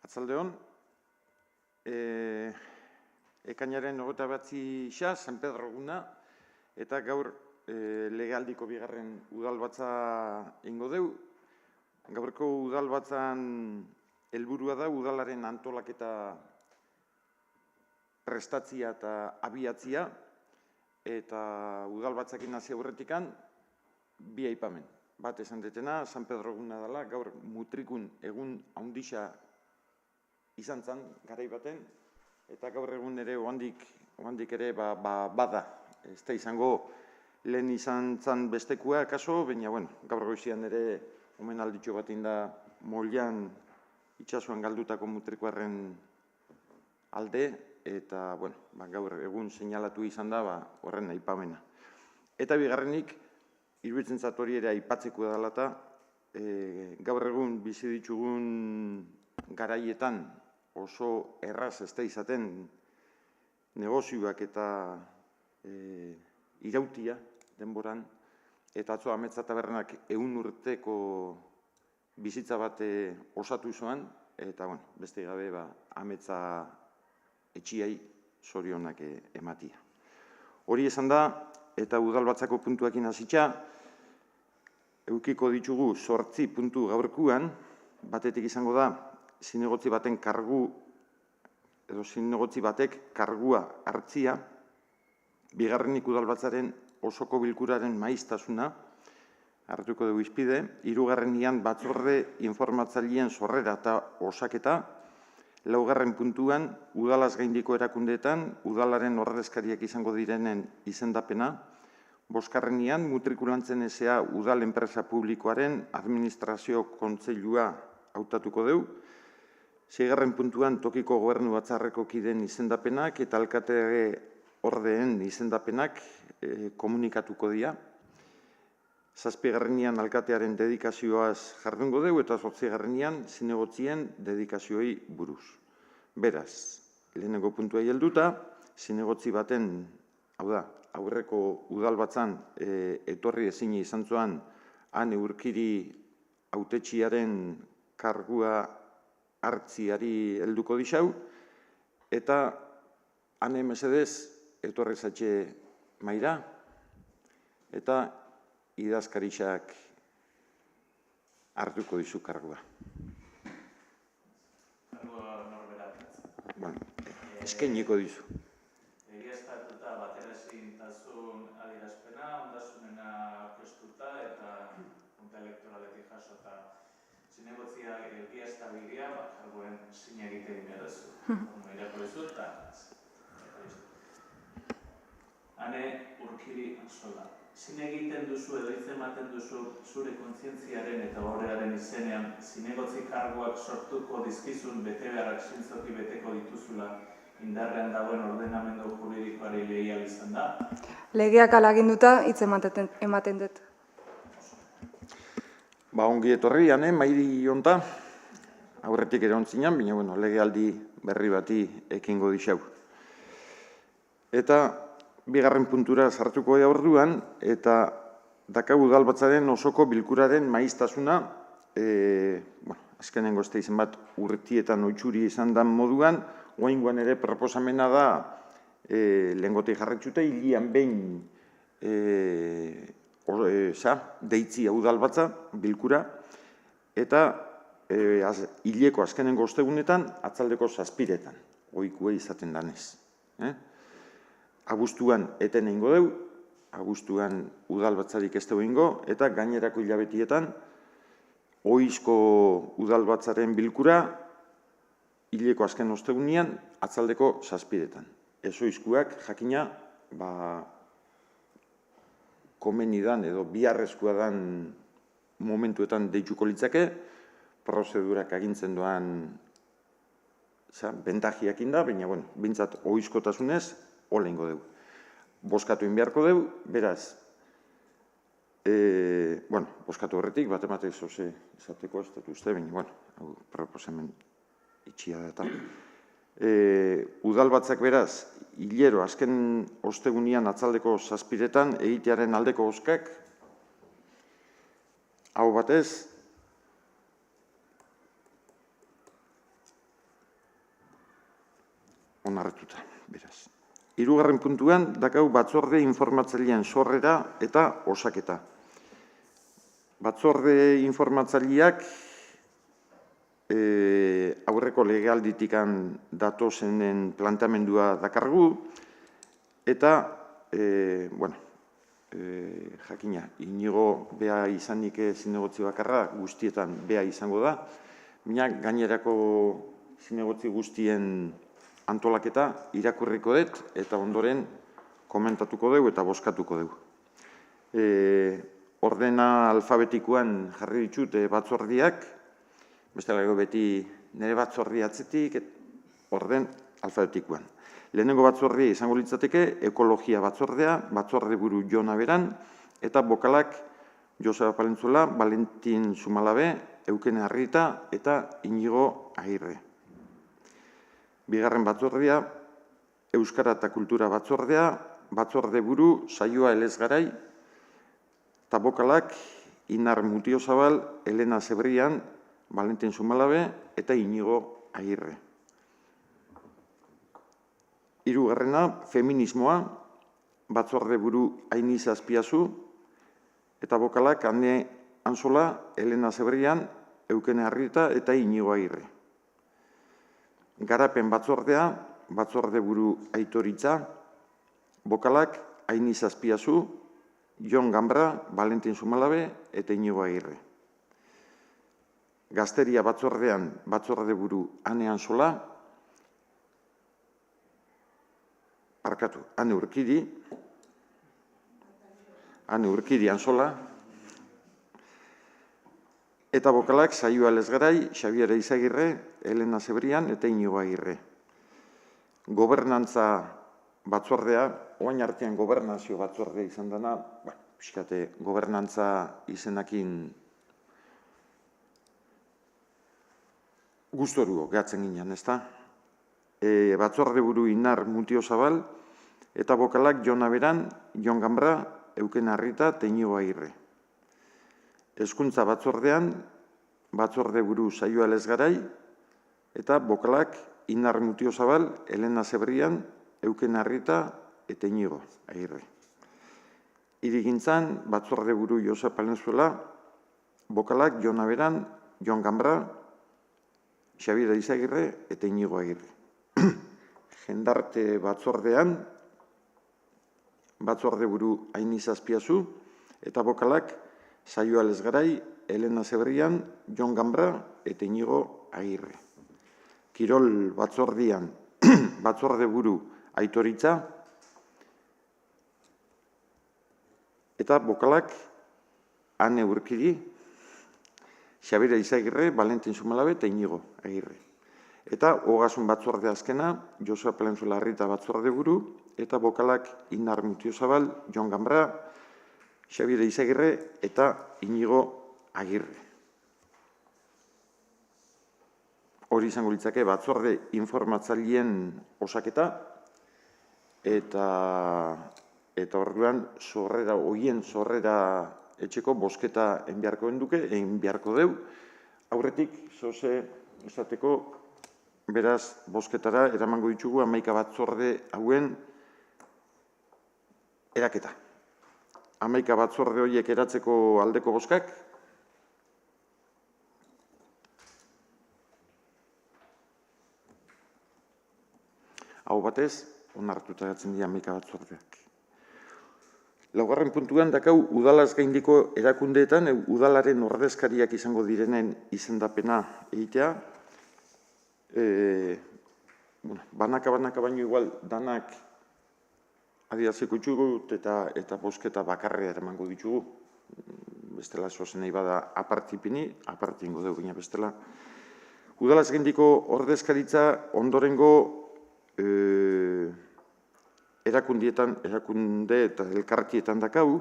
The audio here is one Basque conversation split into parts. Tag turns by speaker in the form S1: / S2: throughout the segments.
S1: Atzaldeon, ekainaren 29 San Pedro eguna, eta gaur legealdiko bigarren udalbatza ingo deu. Gaurko udalbatzan helburua da udalaren antolaketa prestatzia eta abiatzia, eta udalbatzakin hasi aurretikan bi aipamen. Bat esan detena, San Pedro eguna dela, gaur mutrikun egun handixa izan zen garai baten, eta gaur egun ere oandik ere bada. Ez da izango lehen izan zen bestekua, kaso, baina gaur goizian ere omenalditxo bat inda Mollan itxasuan galdutako mutrikoaren alde, eta gaur egun seinalatu izan da horren aipamena. Eta bigarrenik, iruditzen zat hori ere aipatzeko dela eta gaur egun bizi ditugun garaietan oso erraz ez da izaten negozioak eta irautia denboran, eta atzo Ametsa Tabernak 100 urteko bizitza bat osatu zoan, eta beste gabe Ametsa etxiai zorionak ematia. Hori esan da, eta udalbatzako puntuakin hasitza, eukiko ditugu 8 puntu gaurkuan, batetik izango da, zinegotzi baten kargu, edo zinegotzi batek kargua hartzia, bigarrenik udalbatzaren osoko bilkuraren maiztasuna, hartuko dugu izpide, hirugarrenian batzorde informatzaileen sorrera eta osaketa, laugarren puntuan, udalaz gaindiko erakundeetan, udalaren ordezkariak izango direnen izendapena, bosgarrenian, mutrikulantzen esea udal enpresa publikoaren administrazio kontseilua hautatuko deu, seigarren puntuan tokiko gobernu batzarreko kideen izendapenak eta alkate ordeen izendapenak komunikatuko dira. Zazpigarrenian alkatearen dedikazioaz jardungo deu eta 8garrenian zinegotzien dedikazioi buruz. Beraz, lehenengo puntua helduta, zinegotzi baten, hau da, aurreko udalbatzan etorri ezin izan zuan han Urkiri hautetxiaren kargua hartziari helduko dixau, eta han mesedez etorri zatxe maira, eta idazkarixak hartuko dizu kargua.
S2: Kargua norberak.
S1: Eskainiko dizu.
S2: Egiaztatuta bateraezintasun adierazpena, ondasunena aurkeztuta eta junta elektoraletik jasota zinegotzia egiaztabiria, karguen zine egiten beharazu. Irako dizu eta hane Urkiri Anzola. Zine egiten duzu edo hitz ematen duzu zure kontzientziaren eta horrearen izenean zinegotzi karguak sortuko dizkizun betebeharrak zintzoki beteko dituzula indarrean dagoen ordenamendu juridikoari leial izan da?
S3: Legeak alaginduta hitz ematen dut.
S1: Ongi etorri, mairi honta, aurretik ere ontzinan, baina legealdi berri bati ekingo dixau. Eta bigarren puntura sartuko orduan, eta dakagu udalbatzaren osoko bilkuraren maiztasuna, azkenengo ez da izen bat urtietan oitxuri izan dan moduan, oaingoan ere proposamena da lehengote jarretxute, hilian behin deitzia udalbatza, bilkura, eta hileko azkenengo ostegunetan, atzaldeko 7etan, ohikue izaten danez. Abuztuan eten egingo deu, abuztuan udalbatzarik ez dugu ingo, eta gainerako hilabetietan, ohizko udalbatzaren bilkura, hileko azken ostegunean, atzaldeko 7etan. Ez ohizkuak jakina, komenidan edo biharrezkoa dan momentuetan deituko litzake, prozedurak agintzen doan bentajiakin da, baina bintzat ohizkotasunez, hola ingo dugu. Boskatu inbiarko dugu, beraz, boskatu horretik, bat ematek zoze izateko ez dut uste, baina, proposamen itxia da eta. Udalbatzak beraz, hilero, azken ostegunian atzaldeko 7etan, egitearen aldeko oskak, hau batez, onartuta, beraz. Hirugarren puntuan, dakau batzorde informatzailean sorrera eta osaketa. Batzorde informatzaileak aurreko legealditikan datozenen planteamendua dakargu, eta, jakina, Inigo bea izanik zinegotzi bakarra guztietan bea izango da, baina gainerako zinegotzi guztien antolaketa irakurriko dut eta ondoren komentatuko dugu eta bozkatuko dugu. Ordena alfabetikoan jarri ditut batzordiak, bestela beti nire batzordi atzetik, orden alfabetikoan. Lehenengo batzordia izango litzateke, ekologia batzordea, batzorde buru Jon Aberan, eta bokalak Joseba Palenzuela, Valentin Zumalabe, Eukene Arrieta eta Inigo Agirre. Bigarren batzordea, Euskara eta Kultura batzordea, batzorde buru Saioa Elezgarai, eta bokalak Inar Mutiozabal, Elena Zebrian, Valentin Zumalabe eta Inigo Agirre. Hirugarrena, feminismoa, batzorde buru Ainiz Azpiazu, eta bokalak Ane Anzola, Elena Zebrian, Eukene Arrieta eta Inigo Agirre. Garapen batzordea, batzorde buru Aitoritza, bokalak Ainiz Azpiazu, Jon Gambra, Valentin Zumalabe eta Inigo Agirre. Gazteria batzordean, batzorde buru Ane Anzola, Ane Urkidi Anzola, eta bokalak Saioa Elezgarai, Xabier Eizagirre, Elena Zebrian eta Inigo Agirre. Gobernantza batzordea, oain artean gobernazio batzordea izan dena, pixkate gobernantza izenakin gustoruo gehatzen ginen, ezta? Batzorde buru Inar Mutiozabal, eta bokalak Jon Aberan, Jon Gambra, Eukene Arrieta eta Inigo Agirre. Hezkuntza batzordean, batzorde buru Saioa Elezgarai, eta bokalak Inar Mutiozabal, Elena Zebrian, Eukene Arrieta eta Inigo Agirre. Hirigintzan, batzorde buru Joseba Palenzuela, bokalak Jon Aberan, Jon Gambra, Xabier Eizagirre eta Inigo Agirre. Jendarte batzordean, batzorde buru Ainiz Azpiazu, eta bokalak Saioa Elezgarai, Elena Zebrian, Jon Gambra eta Inigo Agirre. Kirol batzordean, batzorde buru Aitoritza, eta bokalak Ane Urkidi, Xabier Eizagirre, Valentin Zumalabe eta Inigo Agirre. Eta ogasun batzorde azkena, Joseba Palenzuela Arrieta batzorde buru, eta bokalak Inar Mutiozabal, Jon Gambra, Xabier Eizagirre eta Inigo Agirre. Hori izango litzake batzorde informatzaileen osaketa, eta orduan horien sorrera etxeko bosketa egin beharko deu, aurretik zoze esateko beraz bosketara eramango ditugu 11 batzorde hauen eraketa. 11 batzorde horiek eratzeko aldeko bozkak, hau batez, onartuta gatzen dira 11 batzordeak. Laugarren puntuan dakau udalaz gaindiko erakundeetan udalaren ordezkariak izango direnen izendapena egitea. Banaka baino igual danak adiaziko ditugu eta bosketa bakarrea eramango ditugu. Bestela zozen nahi bada apartipini, apartingo dugu baina bestela. Udalaz gaindiko ordezkaritza ondorengo erakunde eta elkartietan dakau,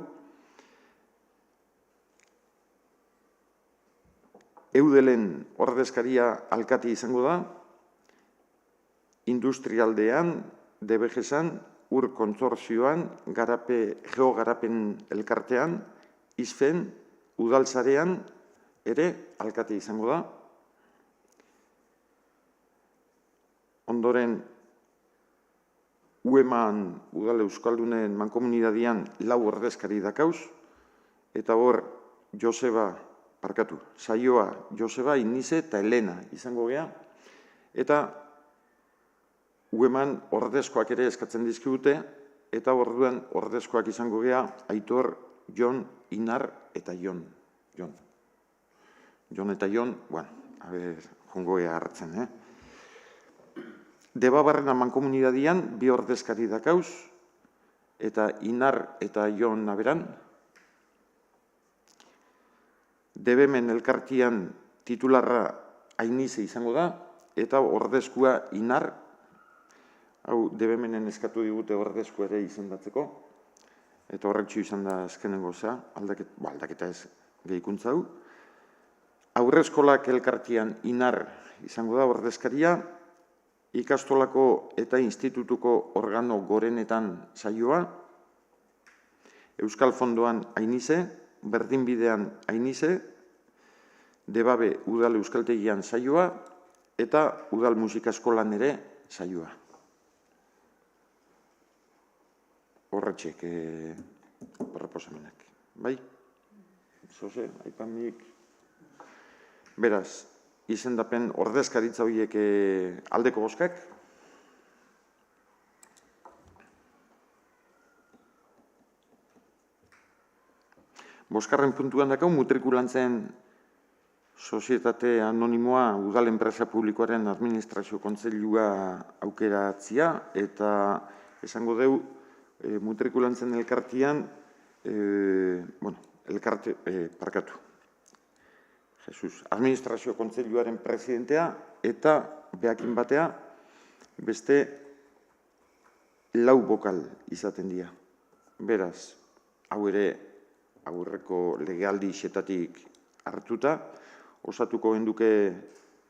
S1: Eudelen ordezkaria alkati izango da, industrialdean, DBG-san, ur kontsorzioan, geogarapen elkartean, izfen, udaltzarean, ere alkati izango da. Ondoren, Ueman udal euskaldunen mankomunidadian 4 ordezkari dakauz, eta hor Saioa, Joseba, Inize eta Elena izango gea, eta Ueman ordezkoak ere eskatzen dizkigute, eta orduan ordezkoak izango gea Aitor, Jon, Inar eta Jon. Jon eta Jon, jongo gea hartzen, Debabarrena mankomunidadian 2 ordezkari dakauz, eta Inar eta Jon naberan. Debemen elkartian titularra Ainize izango da, eta ordezkua Inar. Hau, Debemenen eskatu digute ordezkua ere izendatzeko, eta horretxo izan da azkenengo aldaketa ez gehikuntza hau. Aurrezkolak elkartian Inar izango da ordezkaria, ikastolako eta institutuko organo gorenetan Saioa, Euskal Fondoan Ainize, Berdinbidean Ainize, Debabe udal euskaltegian Saioa, eta udal musika eskolan ere Saioa. Horretxek proposamenak. Bai? Zoze, aipamik. Beraz, izendapen ordezkaritza horiek aldeko bozkak. Boskarren puntuan dakau, mutrikulantzen sozietate anonimoa udal enpresa publikoaren administrazio kontseilua aukeratzia, eta esango deu, mutrikulantzen elkartian, administrazio kontseiluaren presidentea eta behakin batea beste 4 bokal izaten dira. Beraz, hau ere aurreko legealdi xetatik hartuta, osatuko genduke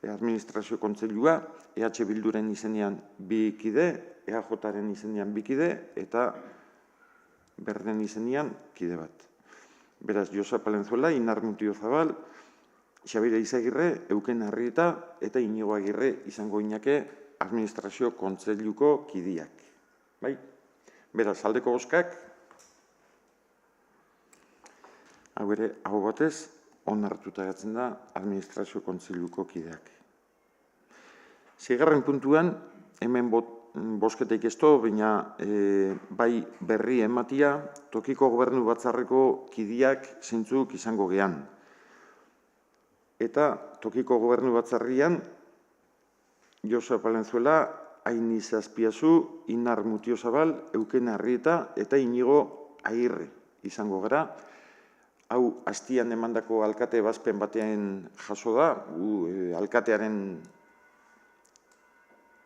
S1: administrazio kontseilua, EH Bilduren izenean 2 kide, EAJaren izenean 2 kide, eta Berden izenean kide bat. Beraz, Josa Palenzuela, Inar Mutiozabal, Xabire Izagirre, Euken Arrieta eta Inigo Agirre izango inake administrazio kontseiluko kidiak. Bai? Beraz, aldeko bozkak, hau ere, hau batez, onartuta gatzen da administrazio kontseiluko kideak. 6. puntuan, hemen bozketeik ezto, baina bai berri ematia, tokiko gobernu batzarreko kidiak zeintzuk izango gean. Eta tokiko gobernu batzarrian, Josa Palenzuela, Ainize Azpiazu, Inar Mutiozabal, Euken Arrieta eta Inigo Agirre izango gara. Hau, hastian emandako alkate bazpen batean jaso da, alkatearen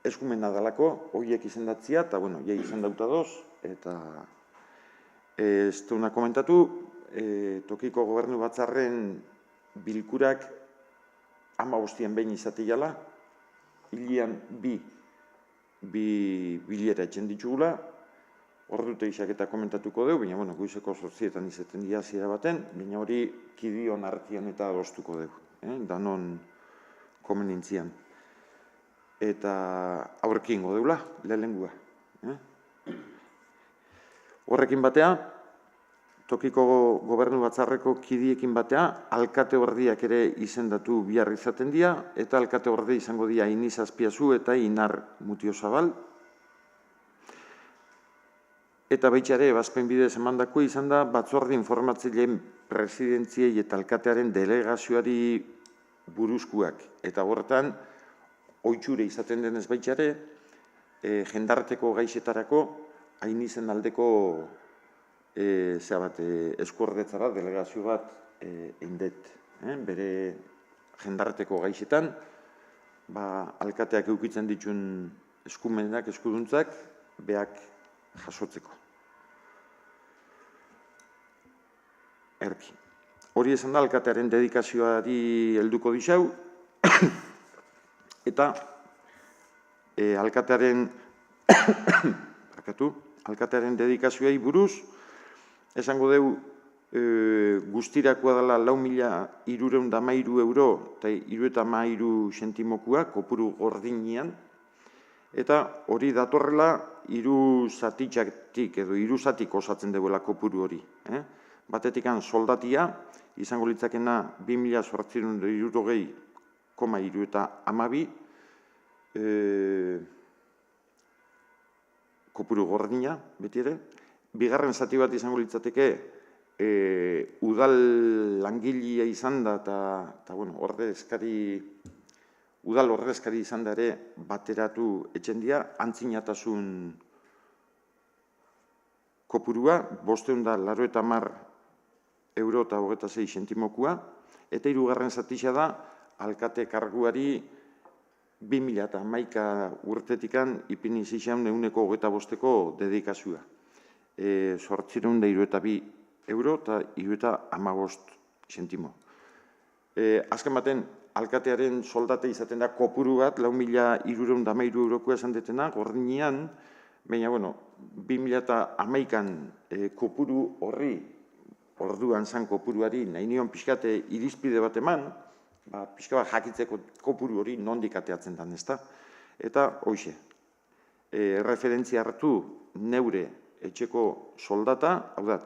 S1: eskumena dalako, horiek izendatzia, eta, jai izendauta doz, eta ez duena komentatu, tokiko gobernu batzarren bilkurak 15 behin izateiala, hilian 2 bilera etxen ditugula, hor dute isaketa komentatuko dugu, baina, goizeko 8etan izaten dira zira baten, baina hori kidion artian eta adostuko dugu, danon komenintzian. Eta aurrekin godeula, lehenengua. Horrekin batea, tokiko gobernu batzarreko kidiekin batea, alkate ordiak ere izendatu bihar izaten dira, eta alkate orde izango dira Ainize Azpiazu eta Inar Mutiozabal. Eta baitxare, bazpen bidez emandako izan da, batzorde informatzaileen presidentziei eta alkatearen delegazioari buruzkoak. Eta horretan, oitxure izaten denez baitxare, jendarteko gaixetarako, Ainizen aldeko eskuordetzara delegazio bat eindet. Bere jendarteko gaixetan, alkateak eukitzen dituen eskumenak, eskuduntzak, beak jasotzeko. Erki. Hori esan da, alkatearen dedikazioari helduko dixau, eta alkatearen dedikazioai buruz, esango dugu guztirakoa dela 4.313 euro eta 73 sentimokua kopuru gordinean, Eta hori datorrela hiru zatitxatik edo hiru zatik osatzen duela kopuru hori. Batetikan soldatia, izango litzakena 2.860,32 kopuru gordina, beti ere. Bigarren zati bat izango litzateke udal langilea izan da, eta udal ordezkari izan da ere bateratu etxendia, antzinatasun kopurua, 590 euro eta 26 sentimokua, eta hirugarren zatixa da, alkate karguari 2011 urtetikan ipini zixan 125 dedikazioa. 872 euro eta 15 sentimo. Azken baten, alkatearen soldate izaten da kopuru bat, 4.313 eurokoa esan detena, gordinean, baina, 2011an kopuru horri, orduan zan kopuruari, nahi nion pixkate irizpide bat eman, pixka bat jakitzeko kopuru hori nondik ateatzen den, ezta? Eta, hoxe, referentzia hartu neure etxeko soldata, hau da,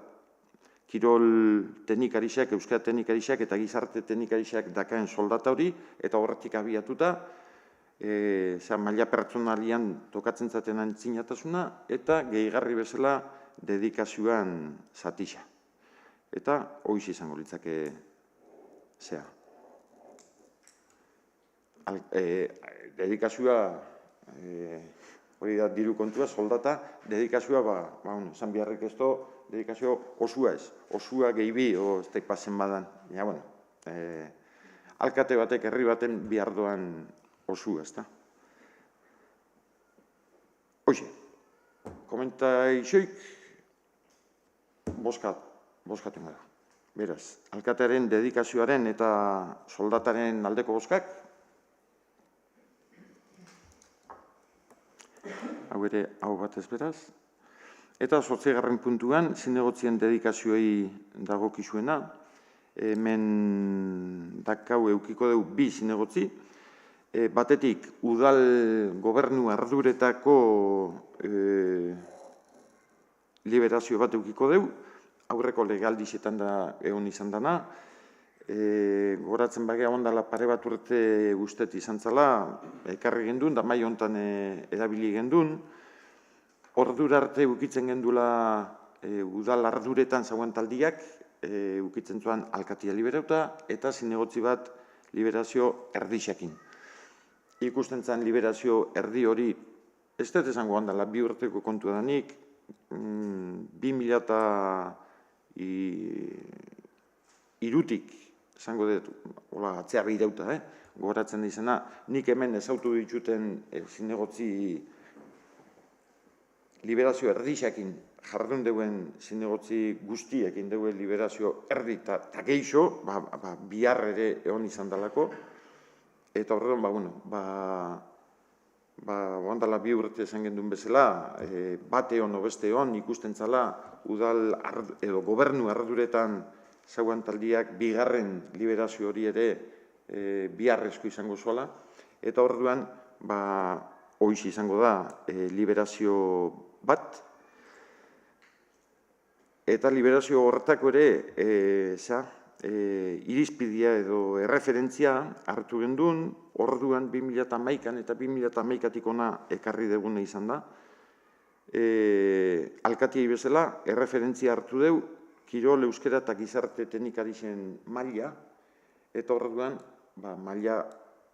S1: kirol teknikarixak, euskara teknikarixak eta gizarte teknikarixak dakaen soldata hori, eta horretik abiatuta, maila pertsonalian tokatzen zaten antzinatasuna, eta gehigarri bezala dedikazioan zatixa. Eta hoiz izango litzake zea. Dedikazioa, hori da diru kontua, soldata, dedikazioa, esan biharrik ez do, dedikazio osua ez. Osua gehibi, ez da pasen badan. Alkate batek, herri baten bihar doan osua, ez da. Hoxe, komentaixoik, boskaten gara. Beraz, alkatearen dedikazioaren eta soldataren aldeko boskak, hau ere, hau bat ez beraz. Eta 8. puntuan, zinegotzien dedikazioei dagokizuena, hemen dakau eukiko dugu 2 zinegotzi, batetik, udal gobernu arduretako liberazio bat eukiko dugu, aurreko legaldizetan da egon izan dana, goratzen bagea ondala pare bat urte guztet izan zala, ekarri gendun, da mai hontan erabili gendun, ordura arte ukitzen gendula udal arduretan zauen taldiak, ukitzen zuen alkatia liberauta, eta zinegotzi bat liberazio erdixakin. Ikusten zen liberazio erdi hori, ez dut esango handala, 2 urteko kontua danik, 2003-tik, esango dut, atzea behirauta, gogoratzen izena, nik hemen ezautu dituten zinegotzi liberazio erdixakin jardun deuen zinegotzi guztiekin deuen liberazio erdi eta geixo, bihar ere egon izan dalako, eta horretan, ondala 2 urte esan gendun bezala, bate hon, beste hon, ikusten zala, udal edo gobernu arduretan zauan taldiak bigarren liberazio hori ere biharrezko izango zuela, eta orduan, hoiz izango da liberazio bat, eta liberazio horretako ere, irizpidia edo erreferentzia hartu gendun, orduan 2011an eta 2011atik ona ekarri deguna izan da. Alkatiei bezala, erreferentzia hartu deu, kirol, euskera eta gizarte teknikarixen maila, eta orduan, maila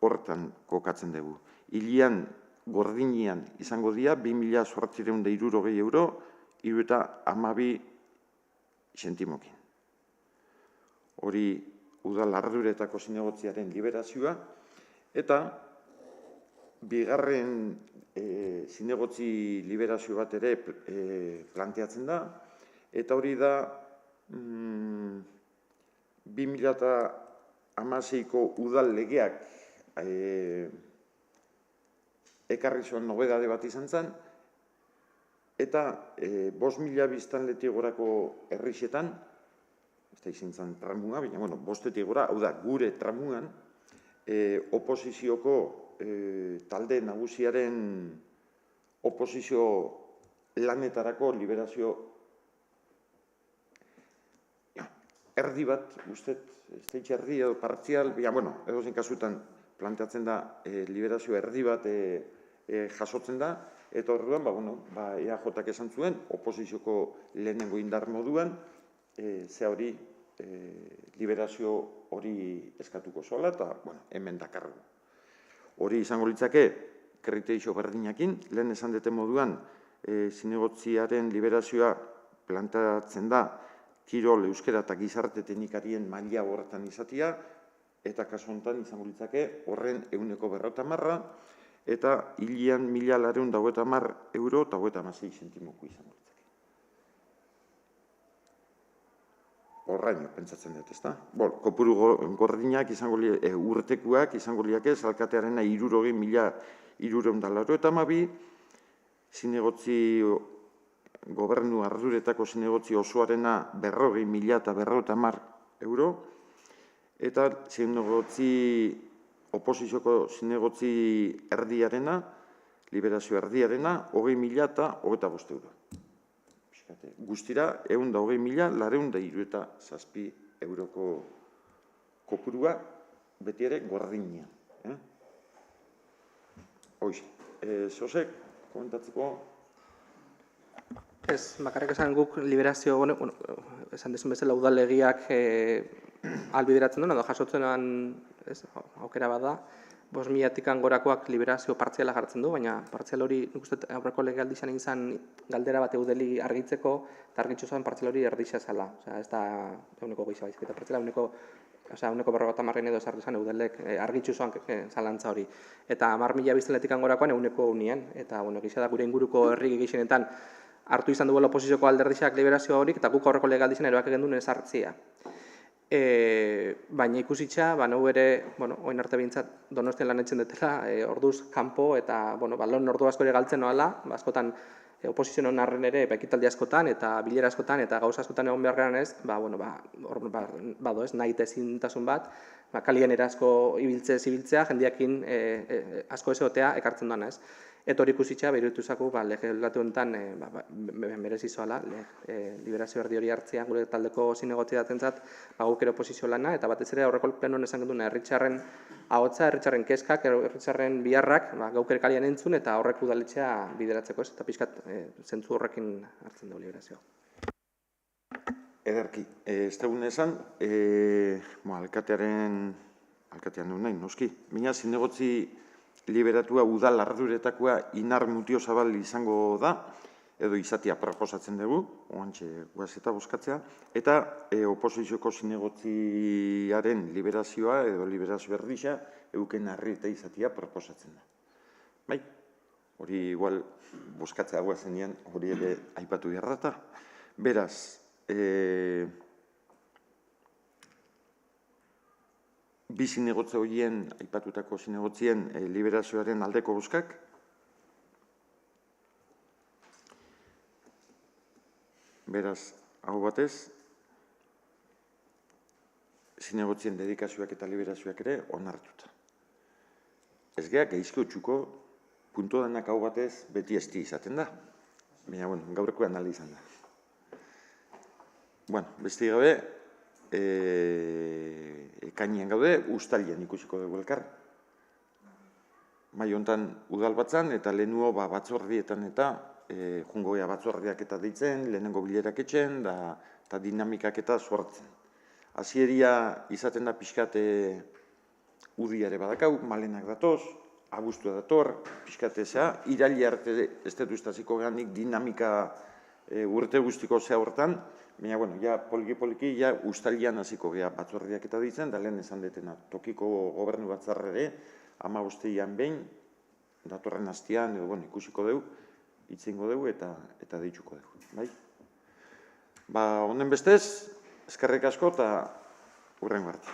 S1: horretan kokatzen dugu. Hilian, gordinean izango dira, 2.860 euro, eta 12 sentimokin. Hori udal arduretako zinegotziaren liberazioa, eta bigarren zinegotzi liberazio bat ere planteatzen da, eta hori da 2016ko udal legeak ekarri zuen nobedade bat izan zen, eta 5.000 biztanletik gorako herrixetan, ez da izin zen tramuga, baina, bostetik gora, hau da, gure tramugan, oposizioko talde nagusiaren oposizio lanetarako liberazio erdi bat, uste, esteitxe erdi edo partzial, edo zen kasutan planteatzen da liberazio erdi bat jasotzen da, eta horrean, EAJak esan zuen, oposizioko lehenengo indar moduan, ze hori liberazio hori eskatuko zola, eta hemen dakargu. Hori izango litzake, kriterio berdinakin, lehen esan duten moduan, zinegotziaren liberazioa planteatzen da, kirol, euskera eta gizarte teknikarien maila horretan izatea, eta kasu honetan izango litzake horren 150, eta hilian 1.250 euro eta 56 zentimoko izango litzake. Horraino, pentsatzen dut, ezta? Kopuru gordinak izango urtekuak izango liake, alkatearena 60.382, zinegotzi gobernu arduretako zinegotzi osoarena 40.050 euro, eta oposizioko zinegotzi erdiarena, liberazio erdiarena, 20.025 euro. Guztira, 120.907 euroko kopurua, beti ere gordina. Hoxe, Zosek, komentatzeko?
S4: Ez, bakarrik esan guk liberazio, esan desun bezala udalegiak albideratzen duen, edo jasotzen aukera bat da, 5.000-tik gorakoak liberazio partziala jartzen du, baina partzial hori, nik uste aurreko legealdizan izan galdera bat eudeli argitzeko, eta argitzu zen partzial hori erdixea zela. Ez da eguneko gehiago baizik, eta partziala eguneko 50 edo esartu zen eudelek argitzu zoan zalantza hori. Eta 10.000 biztaletik gorakoan eguneko unien, eta gisa da gure inguruko herri gehienetan hartu izan duela oposizioko alderdixak liberazio horik, eta guk aurreko legealdizan eroak egin ez hartzia. Baina ikusitza, nau ere, oin arte bintzat, Donostian lan etzen detela, orduz kanpo eta lehen ordu asko ere galtzen noala, askotan oposizioen arren ere ekitaldi askotan eta bilera askotan eta gauza askotan egon behar garen ez, nahi ezintasun bat, kalien erasko ibiltzea, jendeakin asko ezotea ekartzen duan ez. Eta hori ikusitza, behirutu zaku, legislatu honetan merezizoala, liberazio erdi hori hartzea, gure taldeko zinegotzi datentzat, guk ere oposizio lana, eta batez ere aurreko plenoan esan genduna, herritxarren ahotsa, herritxarren keskak, herritxarren biharrak, gauk ere kalian entzun, eta horrek udaletxea bideratzeko ez, eta pixkat zentzu horrekin hartzen dugu liberazioa.
S1: Ederki, ez dugun esan, alkatean duen nahi, noski. Mina zinegotzi liberatua udal arduretakoa Inar Mutiozabal izango da, edo izatea proposatzen dugu, oantxe guaz eta bozkatzea, eta oposizioko zinegotziaren liberazioa edo liberazio erdixa euken harri eta izatea proposatzen da. Bai, hori igual bozkatzea guazenean hori ere aipatu beharrata. Beraz, bi zinegotze horien, aipatutako zinegotzien liberazioaren aldeko bozkak. Beraz, hau batez, zinegotzien dedikazioak eta liberazioak ere onartuta. Ez geha, geizko txuko, punto denak hau batez beti esti izaten da. Baina, gaurko analizan da. Beste gabe, ekainean gaude, uztailean ikusiko dugu elkar. Mai hontan udal batzan eta lehenuo batzordietan eta jungo gea batzordiak eta deitzen, lehenengo bilerak etxen eta dinamikak eta sortzen. Hasieria izaten da pixkat udiare badakau, malenak datoz, abuztua dator, pixkat ezea, iraili arte ez dut ustaziko gehanik dinamika urte guztiko zea hortan, baina, ja poliki-poliki, ja ustalian hasiko geha batzordiak eta ditzen, da lehen esan detena, tokiko gobernu batzarrere, 15 behin, datorren hastian, edo, ikusiko dugu, itzingo dugu eta deitzuko dugu, bai? Honen bestez, eskerrik asko eta hurrengo arte.